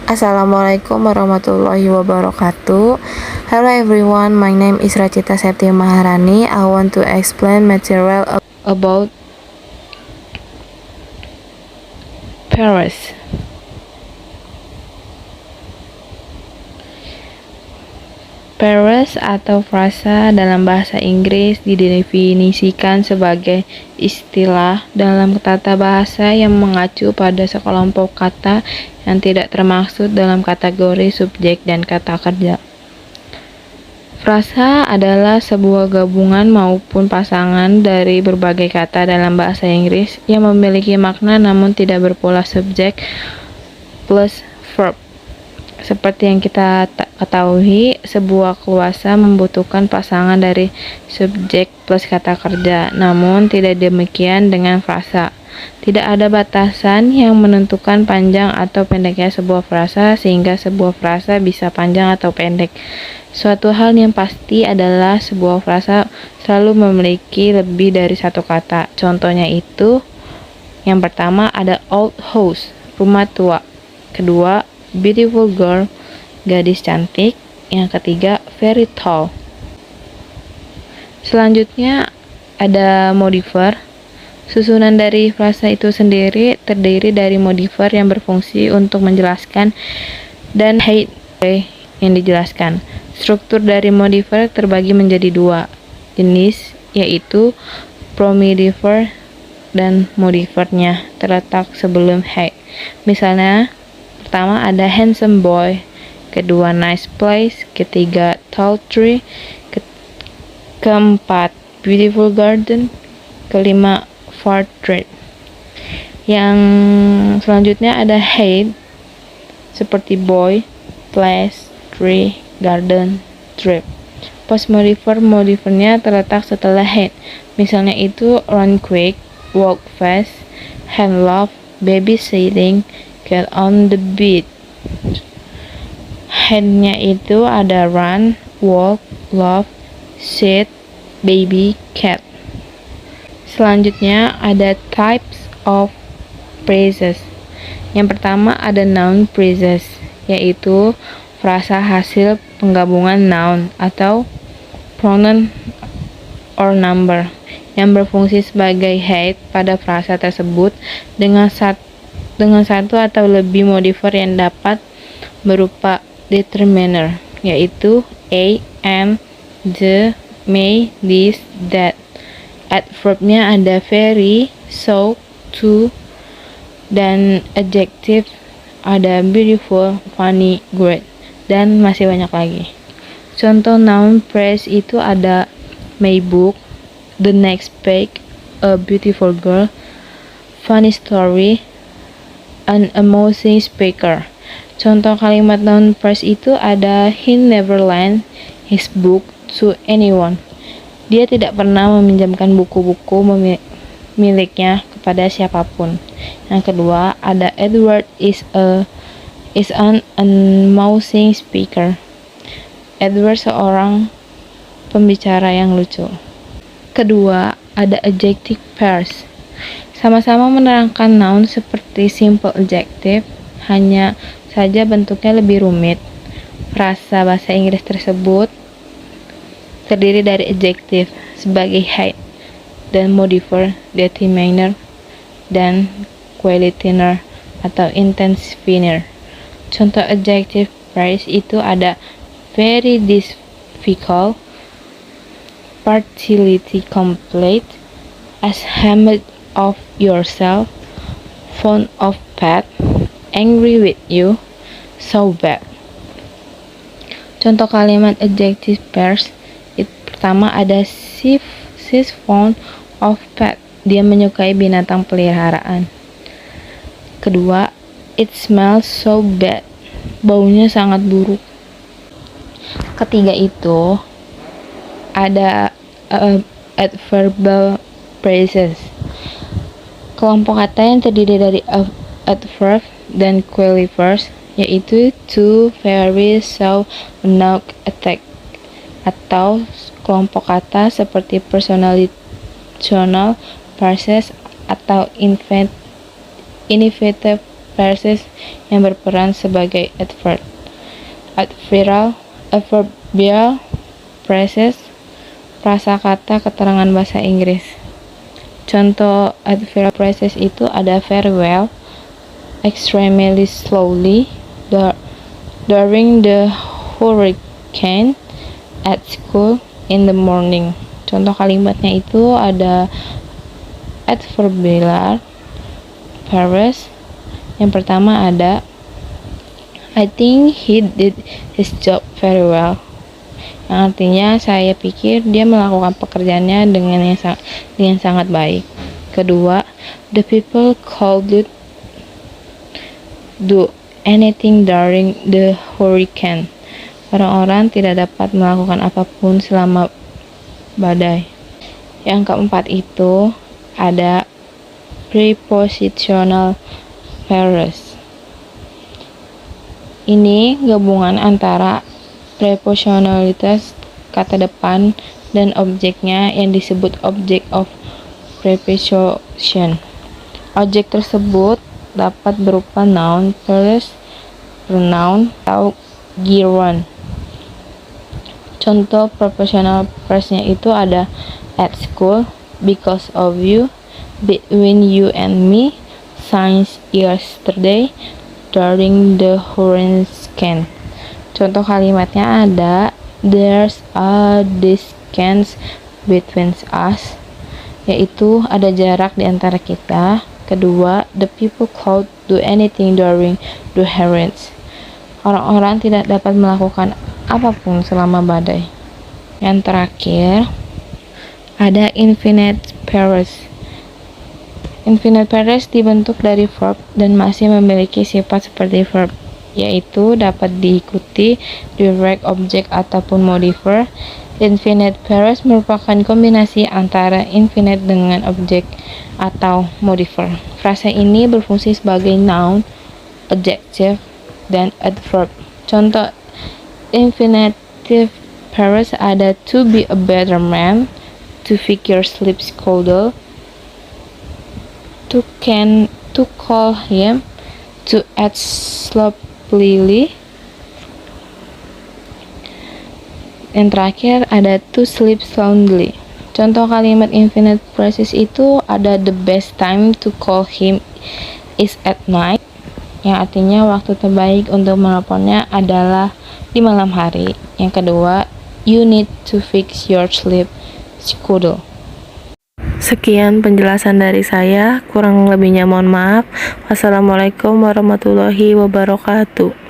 Assalamualaikum warahmatullahi wabarakatuh. Hello everyone, my name is Rachita Septia Maharani. I want to explain material about Paris. Paris atau frasa dalam bahasa Inggris didefinisikan sebagai istilah dalam tata bahasa yang mengacu pada sekelompok kata yang tidak termaksud dalam kategori subjek dan kata kerja. Frasa adalah sebuah gabungan maupun pasangan dari berbagai kata dalam bahasa Inggris yang memiliki makna namun tidak berpola subjek plus verb. Seperti yang kita ketahui, sebuah keluasa membutuhkan pasangan dari subjek plus kata kerja, namun tidak demikian dengan frasa. Tidak ada batasan yang menentukan panjang atau pendeknya sebuah frasa, sehingga sebuah frasa bisa panjang atau pendek. Suatu hal yang pasti adalah sebuah frasa selalu memiliki lebih dari satu kata. Contohnya itu, yang pertama ada old house, rumah tua. Kedua, beautiful girl, gadis cantik. Yang ketiga, very tall. Selanjutnya ada modifier. Susunan dari frasa itu sendiri terdiri dari modifier yang berfungsi untuk menjelaskan dan head yang dijelaskan. Struktur dari modifier terbagi menjadi dua jenis, yaitu promodifier dan modifiernya terletak sebelum head. Misalnya, pertama ada handsome boy, kedua nice place, ketiga tall tree, keempat beautiful garden, kelima far tree. Yang selanjutnya ada head seperti boy, place, tree, garden, trip. Post modifiernya terletak setelah head. Misalnya itu run quick, walk fast, hand love, babysitting, get on the beat. Headnya itu ada run, walk, love, sit, baby, cat. Selanjutnya ada types of phrases. Yang pertama ada noun phrases, yaitu frasa hasil penggabungan noun atau pronoun or number yang berfungsi sebagai head pada frasa tersebut dengan satu atau lebih modifier yang dapat berupa determiner, yaitu a, and, the, may, this, that. Adverbnya ada very, so, to, dan adjective ada beautiful, funny, great, dan masih banyak lagi. Contoh noun phrase itu ada my book, the next page, a beautiful girl, funny story, an amusing speaker. Contoh kalimat noun phrase itu ada he never lent his book to anyone. Dia tidak pernah meminjamkan buku-buku miliknya kepada siapapun. Yang kedua ada Edward is an amusing speaker. Edward seorang pembicara yang lucu. Kedua ada adjective pairs. Sama-sama menerangkan noun seperti simple adjective, hanya saja bentuknya lebih rumit. Frasa bahasa Inggris tersebut terdiri dari adjective sebagai head dan modifier determiner dan qualifier atau intensifier. Contoh adjective phrase itu ada very difficult, partially complete, ashamed of yourself, fond of pet, angry with you, so bad. Contoh kalimat adjective pairs pertama ada she's fond of pet. Dia menyukai binatang peliharaan. Kedua, it smells so bad. Baunya sangat buruk. Ketiga itu ada adverbial phrases. Kelompok kata yang terdiri dari adverb dan qualifiers, yaitu to, very, so, knock, attack. Atau kelompok kata seperti personal phrases atau infinitive phrases yang berperan sebagai adverbial phrases, prasakata keterangan bahasa Inggris. Contoh adverbial phrases itu ada very well, extremely slowly, during the hurricane, at school, in the morning. Contoh kalimatnya itu ada adverbial phrases. Yang pertama ada I think he did his job very well. Yang artinya saya pikir dia melakukan pekerjaannya dengan sangat baik. Kedua, the people couldn't do anything during the hurricane. Orang-orang tidak dapat melakukan apapun selama badai. Yang keempat itu ada prepositional phrases. Ini gabungan antara prepositionalitas kata depan dan objeknya yang disebut object of preposition. Objek tersebut dapat berupa noun, place, pronoun, atau gerund. Contoh prepositional phrase-nya itu ada at school, because of you, between you and me, since yesterday, during the hurricane. Contoh kalimatnya ada there's a distance between us, yaitu ada jarak di antara kita. Kedua, the people could do anything during the hurricane. Orang-orang tidak dapat melakukan apapun selama badai. Yang terakhir ada infinite pairs. Infinite pairs dibentuk dari verb dan masih memiliki sifat seperti verb, yaitu dapat diikuti direct object ataupun modifier. Infinite pairs merupakan kombinasi antara infinite dengan objek atau modifier. Frasa ini berfungsi sebagai noun, adjective, dan adverb. Contoh infinitive pairs ada to be a better man, to figure sleeps colder, to call him, to act sleepily. Yang terakhir ada to sleep soundly. Contoh kalimat infinite phrases itu ada the best time to call him is at night, yang artinya waktu terbaik untuk menelponnya adalah di malam hari. Yang kedua, you need to fix your sleep schedule. Sekian penjelasan dari saya, kurang lebihnya mohon maaf. Wassalamualaikum warahmatullahi wabarakatuh.